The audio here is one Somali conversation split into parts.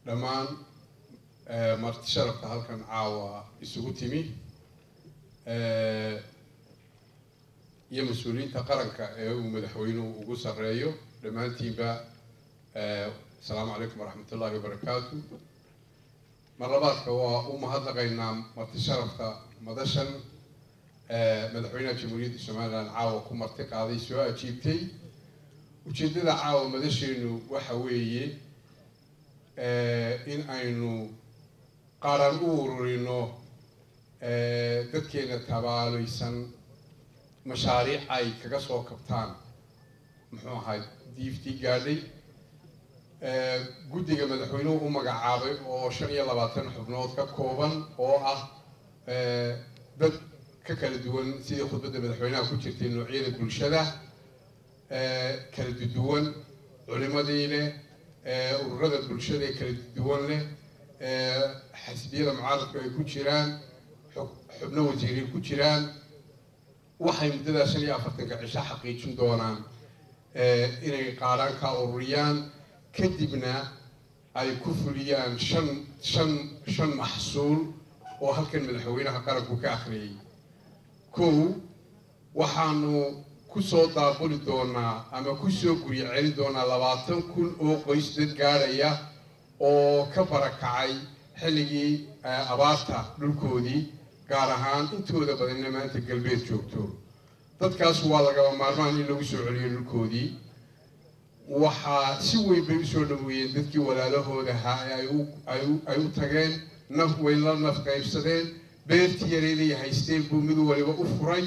dhammaan marti sharafta halkan caawa isugu timi iyo mas'uuliyiinta qaranka ee uu madaxweynuhu ugu sareeyo dhammaantiinba السلام عليكم ورحمة الله وبركاته. مرلباتك ومهدقينا مرتشرفتا مدشن مدحوينا جمهورية الشمال عاوة كمرتق هذه سواء جيبتي وجدد عاوة مدشينو وحويي إن أينو قارن أورينو دكينا تباليسن مشاريع أي كقصو كبتان محوها ديفتي قالي guddiga madaxweynuhu u magacaabay oo 25 xubnood ka kooban oo ah dad ka kala duwan sidii khudbadda madaxweynaha ku jirtay noocyada bulshada kala duwan culimadii leh ururada bulshada kala duwan leh xisbiyada mucaaradka ay ku jiraan xubno wasiiriin ku jiraan waxay muddada 45 cisho xaqiijin doonaan inay qaaraan ka ururiyaan كدبنا أي كفريان شن محصول وهلكن مدحوينها قرقوا كأخري كو وحانو كسو دابولي دونا أما كسو قري عيني دونا لباتن كل أو قيس دقاريا أو كبركعي حلقي أبارتا للكودي قارهان انتو دا بدنا ما انت قلبيت جوكتو تدكاس والغا مارمان إلو يسو علي للكودي waxaa si weyn bay u soo dhaweeyeen dadkii walaalahooda ay u tageen naf weyn la naf qaybsadeen beertii yareeday haysteen buu mid waliba u furay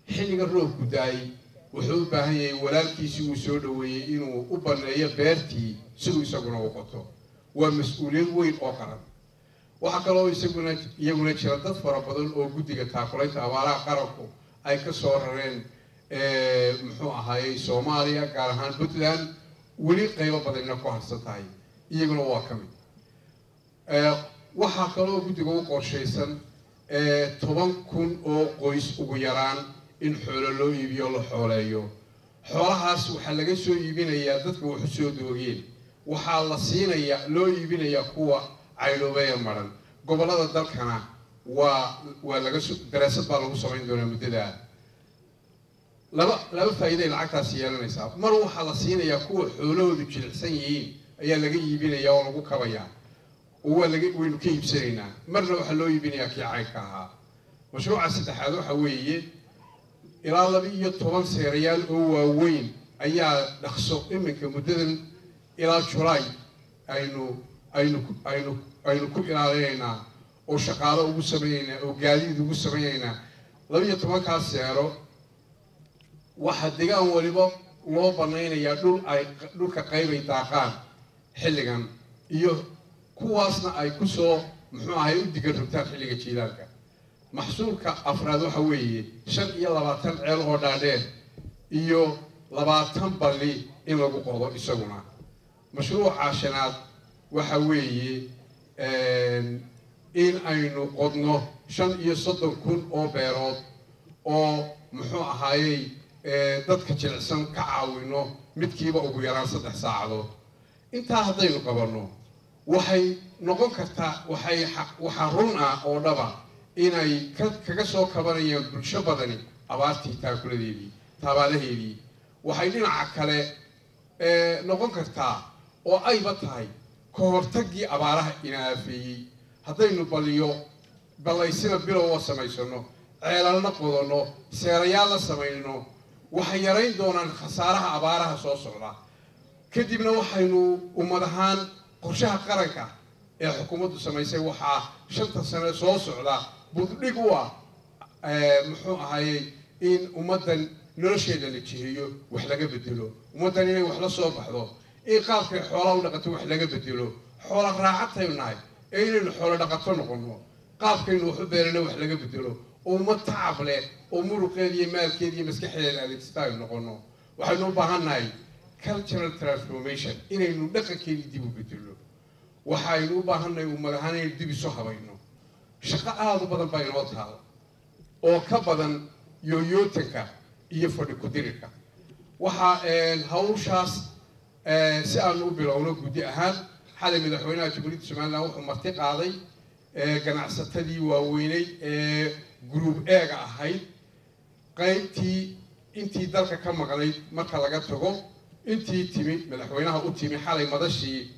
xilliga roobku daayay wuxuu u baahan yahay walaalkiisii uu soo dhaweeyey inuu u baneeyo beertii siduu isaguna u qoto waa mas'uuliyad weyn oo qaran waxaa kaloo iyaguna jira dad fara badan oo guddiga taakulaynta abaaraha qaranku ay ka soo rareen muxuu ahaayay Soomaaliya gaar ahaan Puntland weli qaybo badan ku harsan tahay iyaguna waa ka mid waxa kale oo guddiga u qorsheysan 10,000 oo qoys ugu yaraan in xoolo loo iibiyo la xooleeyo xoolahaas waxa laga soo iibinayaa dadka wax soo doogeen waxa la siinayaa loo iibinayaa kuwa cayloobaya maran gobolada dalkana waa laga soo daraasad baa lagu sameyn doonaa muddada laba faa'iido lacagtaas yeelanaysa mar waxa la siinayaa kuwa xoolahoodu jilicsan yihiin ayaa laga iibinayaa oo lagu kabayaa oo waynu ka iibsanaynaa marna waxa loo iibinayaa kii caynka ahaa mashruuca saddexaad waxa weeye ilaa 12 seerayaal oo waaweyn ayaa dhaqso iminka muddadan ilaa July aynu ku ilaalinaynaa oo shaqaale ugu sameeynaa oo gaadiid ugu sameeynaa 12 ka seero waxa deegaan waliba loo banaynayaa dhulka qaybay daaqaan xilligan iyo kuwaasna ay ku soo muxuu ahay u diga rugtaan xilliga jiilaalka maxsuulka afraad waxa weeye 25 ceel oo dhaadheer iyo 20 balli in lagu qodo isaguna mashruuca shanaad waxa weeye in aynu qodno 35,000 oo beerood oo muxuu ahaayay dadka jilicsan ka caawino midkiiba ugu yaraan 3 saacadood inta haddaynu qabanno waxay noqon kartaa waxa run ah oo dhaba inay kaga soo kabanayaan bulsho badani abaartii taakuladeedii tabaalaheedii waxay dhinaca kale noqon kartaa oo ayba tahay ka hortagii abaaraha inaafeeyey haddaynu balaysina bilow oo samaysano ceelalna qodano seerayaal la samayno waxay yarayn doonaan khasaaraha abaaraha soo socda kadibna waxaynu ummadahaan qorshaha qaranka ee xukuumaddu samaysay waxa 5 sano soo socda buddig u ah muxuu ahaayay in ummadan nolosheeda la jiheeyo wax laga bedelo ummadan inay wax la soo baxdo in qaabka xoolaha u dhaqato wax laga bedelo xoola raacataynahay inaynu xoolo dhaqato noqono qaabkaynu wax u beerano wax laga bedelo ummad tacab leh oo muruqeeda iyo maalkeeda iyo maskaxdeeda adeegsataa noqono waxaynu u baahannahay cultural transformation inaynu dhaqankeena dib u bedelo waxaynu u baahannahay ummadahaan inaynu dib isu habayno shaqo aad u badan baa inoo taalo oo ka badan yooyootanka iyo fadhi ku dirirka waxa hawshaas si aan u bilowno gudi ahaan xalay madaxweynaha Jamhuuriyadda Soomaaliland wuxuu marti qaaday ganacsatadii waaweynay group A-ga ahayd qaybtii intii dalka ka maqnayd marka laga tago intii timi madaxweynaha u timi xalay madashii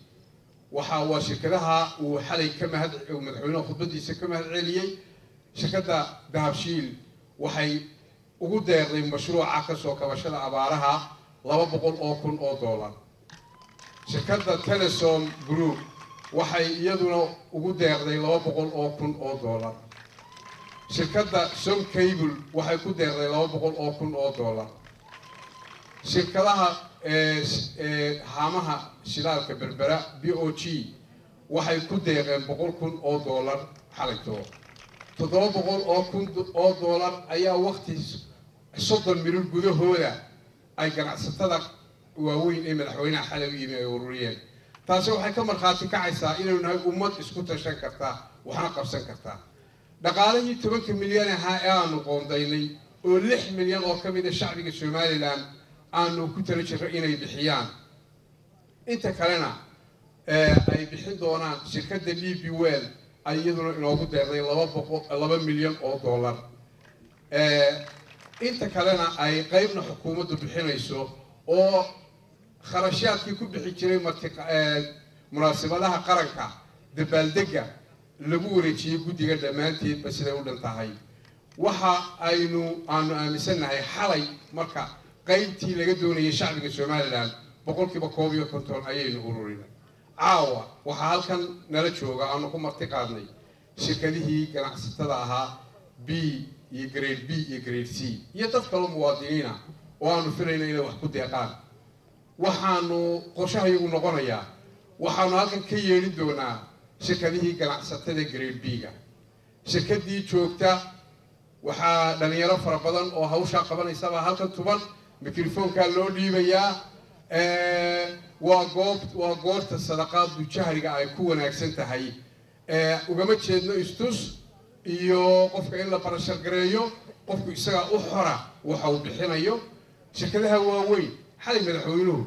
waxa shirkadaha uu xalay ka madaxweynaha khudbadiisa ka mahad celiyay shirkadda dahabshiil waxay ugu deeqday mashruuca ka soo kabashada abaaraha 200,000 oo dollar shirkadda Telesom Group waxay iyaduna ugu deeqday 200,000 oo dollar shirkadda Som Cable waxay ku deeqday 200,000 oo dollar shirkadaha haamaha shidaalka berbera BOG waxay ku deeqeen 100,000 oo dollar xalayto 700,000 oo dollar ayaa waqti 30 milyan gudahooda ay ganacsatada waaweyn ee madaxweynaha xalay u yimi ay ururiyeen taasi waxay ka markhaati kacaysaa inaynu nahay ummad isku tashan karta waxna qabsan karta dhaqaalihii 10 milyan ee aanu qoondaynay oo 6 milyan oo ka mid ah shacbiga Soomaaliland aanu ku tala jirro inay bixiyaan inta kalena ay bixin doonaan shirkadda DP World ay iyaduna inoogu deeqday 2 milyan oo dollar inta kalena ay qaybna xukuumaddu bixinayso oo kharashaadkii ku bixi jiray munaasabadaha qaranka dabaaldega lagu wareejiyay guddiga dhammaanteedba siday u dhan tahay waxa aanu aaminsanahay xalay marka qaybtii laga doonayay shacbiga Soomaaliland 150 ayaynu ururinay caawa waxa halkan nala jooga aanu ku marti qaadnay shirkadihii ganacsatada ahaa B iyo grade B iyo grade C iyo dad kale muwaadiniina oo aanu filaynay inay wax ku deeqaan waxaanu qorshahayagu noqonayaa waxaanu halkan ka yeelin doonaa shirkadihii ganacsatada grade B-ga shirkadii joogta waxaa dhalinyaro fara badan oo hawsha qabanaysa halkan tuban mikrofoonka loo dhiibayaa waa goorta sadaqaadu jahriga ay ku wanaagsan tahay ugama jeedno istus iyo qofka in la barashar gareeyo qofku isaga u xora waxa uu bixinayo shirkadaha waaweyn xalay madaxweynuhu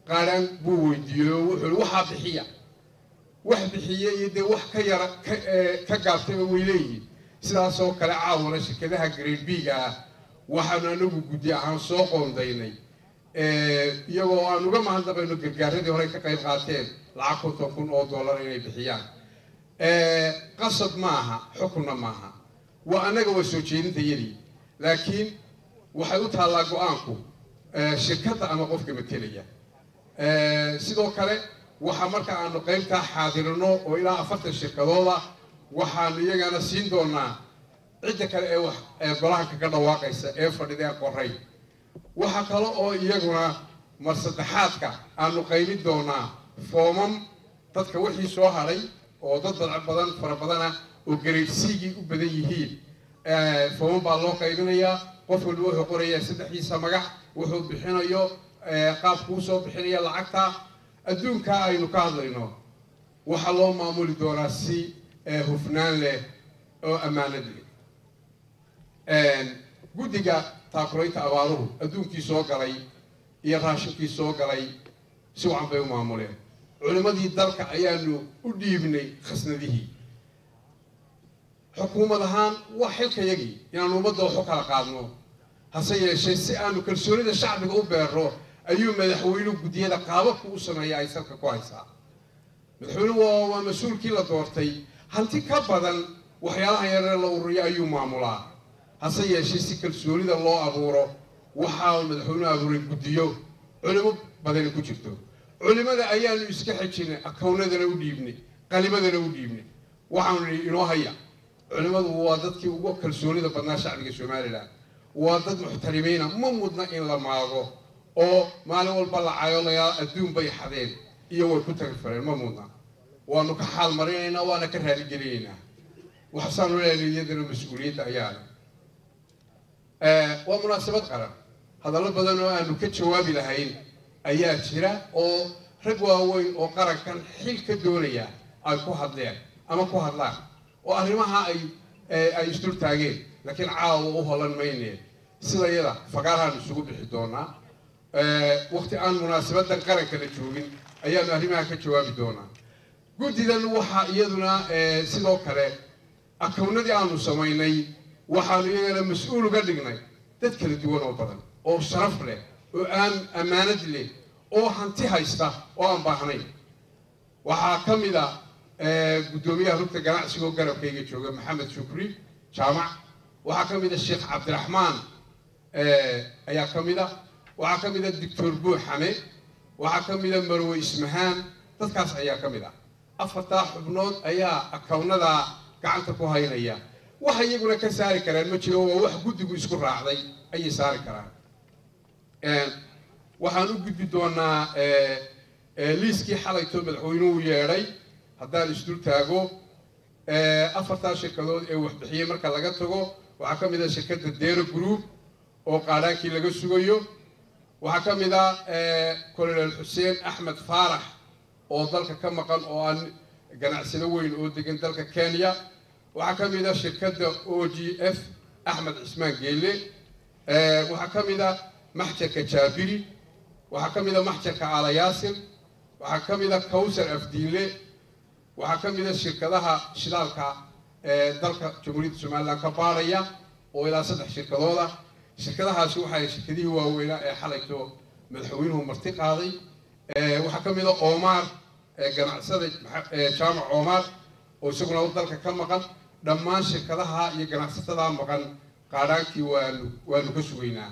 qaaraan buu weydiiyay wuxuu waxa bixiya wax bixiya iyo de wax ka yara ka gaabtay oo leeyihiin sidaas oo kale caawina shirkadaha grade B-ga waxaanu anagu guddi ahaan soo qoondaynay iyagoo aan uga mahadnaqayno gargaaradii hore ka qayb qaateen lacag 50,000 oo dollar inay bixiyaan qasab maaha xukunna maaha waa anaga waa soo jeedintayadii laakiin waxay u taallaa go'aanku shirkadda ama qofka metelaya sidoo kale waxa marka aanu qaybta xaadirno oo ilaa 40 shirkadooda waxaanu iyagana siin doonaa cidda kale ee golaha ka dhawaaqaysa ee fadhida qoray waxa kale oo iyaguna mar saddexaadka aanu qaybin doonaa foomam dadka wixii soo haray oo dad badan fara badan oo grade C-gii u badan yihiin foomam baa loo qaybinayaa qof walba wuxuu qorayaa saddexdiisa magac wuxuu bixinayo qaabku soo bixinaya lacagta adduunka aynu ka hadlayno waxa loo maamuli doonaa si hufnaan leh oo ammaanad leh guddiga taakulaynta abaaruhu adduunkii soo galay iyo raashinkii soo galay si wacan bay u maamuleen culimadii dalka ayaanu u dhiibnay khasnadihii xukuumad ahaan wax xilkayagii inaanu ummadda wax u kala qaadno hase yeeshee si aanu kalsoonida shacbiga u beero ayuu madaxweynuhu guddiyada qaababku u sameeya ay salka ku haysaa madaxweynuhu waa mas-uulkii la doortay hanti ka badan waxyaalaha yareer la ururiyo ayuu maamulaa hase yeeshee si kalsoonida loo abuuro waxaa madaxweynuhu abuuray guddiyo culimo badan ku jirto culimada ayaanu iska xijinay akownadana u dhiibnay qalimadana u dhiibnay waxaanu inoo haya culimadu waa dadkii ugu kalsoonida badnaa shacbiga Soomaaliland waa dad muxtarimiina ma mudna in la maago oo maalin walba la caayolaya adduun bay xadeen iyo way ku tagfareen ma mudna waanu ka xaal marinaynaa waana ka raali gelinaynaa waxaanu leenahay iyadana mas'uuliyadda ayaana waa munaasabad qaran hadallo badan oo aanu ka jawaabi lahayn ayaa jira oo rag waaweyn oo qarankan xil ka doonaya ay ku hadleen ama ku hadlaan oo arrimaha ay isdul taageen laakiin caawa u holan mayneen sida iyada fagaarahan isugu bixi doonaa waqti aan munaasabadan qaranka la joogin ayaanu arrimaha ka jawaabi doonaa guddidan waxaa iyaduna sidoo kale akawnadii aanu samaynay waxaanu iyagana mas-uul uga dhignay dad kala duwan oo badan oo sharaf leh oo aan ammaanad leh oo hanti haysta oo aan baahnayn waxaa ka mid ah guddoomiyaha rugta ganacsiga oo garabkayga jooga maxamed shukri jaamac waxaa ka mid ah sheekh cabdiraxmaan ayaa ka mid ah waxaa ka mid ah doctor buuxame waxaa ka mid ah marwe ismahaan dadkaas ayaa ka mid ah afartaa xubnood ayaa akawnada gacanta ku haynaya waxa iyaguna ka saari karaan ma jiro waa wax guddigu isku raacday ayay saari karaan waxaan u gudbi doonaa liiskii xalayto madaxweynuhu yeedhay haddaan isdul taago afartaa shirkadood ee waxbixiyey marka laga tago waxaa ka mid ah shirkadda Dero Group oo qaadaankii laga sugayo waxaa ka mid ah Colonel Xuseen Axmed Faarax oo dalka ka maqan oo aan ganacsado weyn oo degan dalka Kenya waxaa ka mid ah shirkadda OGF Axmed Cismaan Geelle waxaa ka mid ah maxjarka Jaabiri waxaa ka mid ah maxjarka Ala Yaasir waxaa ka mid ah Kawsar Afdiinle waxaa ka mid ah shirkadaha shidaalka dalka Jamhuuriyadda Soomaaliland ka baaraya oo ilaa 3 shirkadood ah shirkadahaasi waxay shirkadihii waaweynaa ee xalayto madaxweynuhu marti qaaday waxaa ka mid ah Omar ganacsada jaamac Omar oo isaguna dalka ka maqan dhammaan shirkadaha iyo ganacsatada maqan qaadaankii waanu ka sugaynaa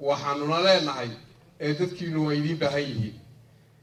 waxaanuna leenahay dadkiinu waa idin baahan yihiin